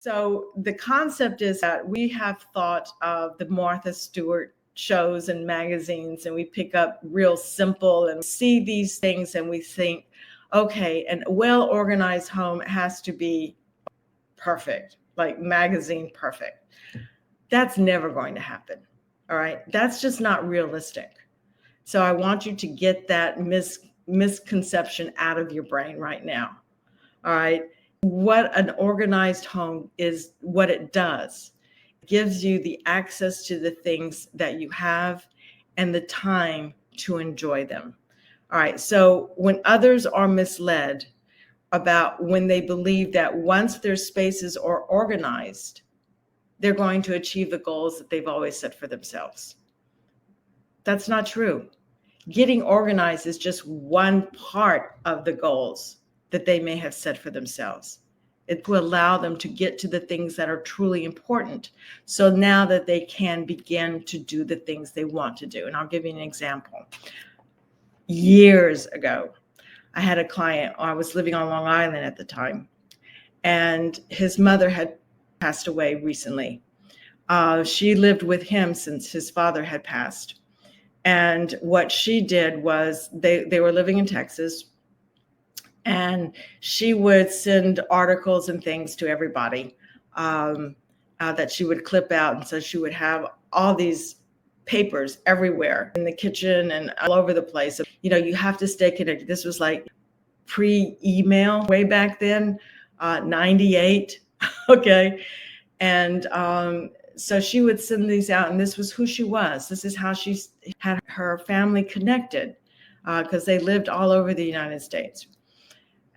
So the concept is that we have thought of the Martha Stewart shows and magazines, and we pick up real simple and see these things and we think, okay, and a well-organized home has to be perfect, like magazine perfect. That's never going to happen. All right. That's just not realistic. So I want you to get that misconception out of your brain right now. All right. What an organized home is, what it does. It gives you the access to the things that you have and the time to enjoy them. All right. So when others are misled about when they believe that once their spaces are organized, they're going to achieve the goals that they've always set for themselves. That's not true. Getting organized is just one part of the goals that they may have set for themselves. It will allow them to get to the things that are truly important. So now that they can begin to do the things they want to do. And I'll give you an example. Years ago, I had a client, I was living on Long Island at the time, and his mother had passed away recently. She lived with him since his father had passed. And what she did was they were living in Texas, and she would send articles and things to everybody that she would clip out. And so she would have all these papers everywhere in the kitchen and all over the place. You know, you have to stay connected. This was like pre-email way back then, 98. Okay. And so she would send these out, and this was who she was. This is how she had her family connected, because they lived all over the United States.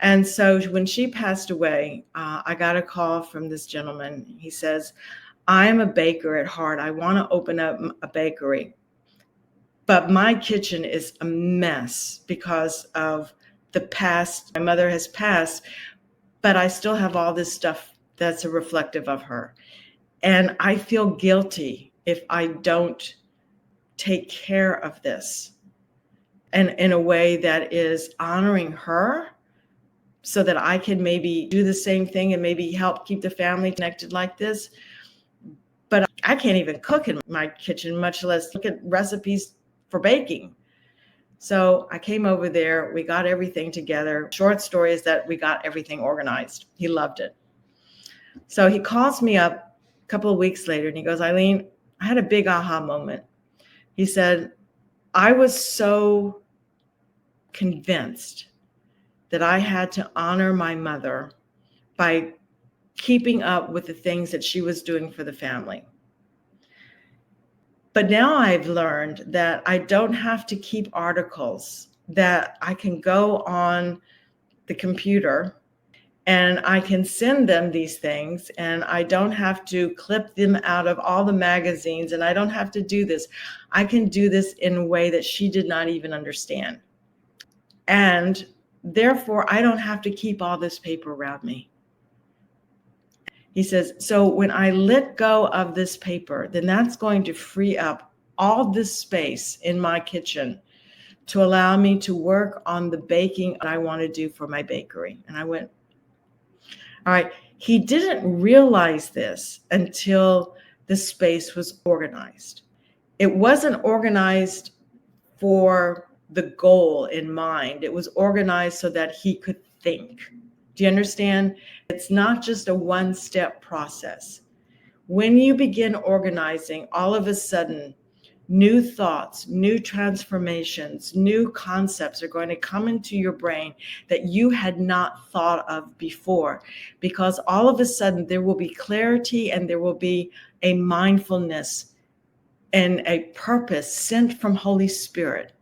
And so when she passed away, I got a call from this gentleman. He says, I'm a baker at heart. I want to open up a bakery, but my kitchen is a mess because of the past. My mother has passed, but I still have all this stuff that's a reflective of her. And I feel guilty if I don't take care of this and in a way that is honoring her, so that I can maybe do the same thing and maybe help keep the family connected like this. But I can't even cook in my kitchen, much less look at recipes for baking. So I came over there, we got everything together. Short story is that we got everything organized. He loved it. So he calls me up a couple of weeks later and he goes, Eileen, I had a big aha moment. He said, I was so convinced that I had to honor my mother by keeping up with the things that she was doing for the family. But now I've learned that I don't have to keep articles, that I can go on the computer and I can send them these things, and I don't have to clip them out of all the magazines, and I don't have to do this. I can do this in a way that she did not even understand. And therefore, I don't have to keep all this paper around me. He says, so when I let go of this paper, then that's going to free up all this space in my kitchen to allow me to work on the baking I want to do for my bakery. And I went, all right. He didn't realize this until the space was organized. It wasn't organized for the goal in mind. It was organized so that he could think. Do you understand? It's not just a one-step process. When you begin organizing, all of a sudden, new thoughts, new transformations, new concepts are going to come into your brain that you had not thought of before, because all of a sudden there will be clarity and there will be a mindfulness and a purpose sent from Holy Spirit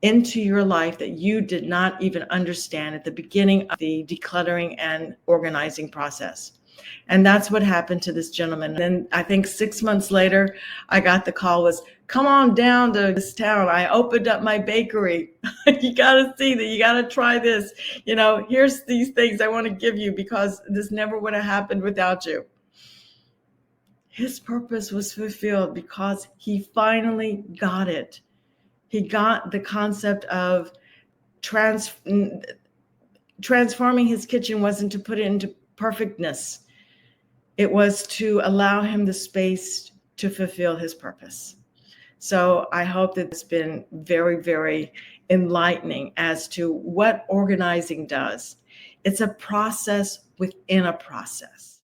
into your life that you did not even understand at the beginning of the decluttering and organizing process. And that's what happened to this gentleman. Then I think 6 months later, I got the call was, come on down to this town. I opened up my bakery. You got to see that. You got to try this. You know, here's these things I want to give you because this never would have happened without you. His purpose was fulfilled because he finally got it. He got the concept of transforming his kitchen wasn't to put it into perfectness. It was to allow him the space to fulfill his purpose. So I hope that it's been very, very enlightening as to what organizing does. It's a process within a process.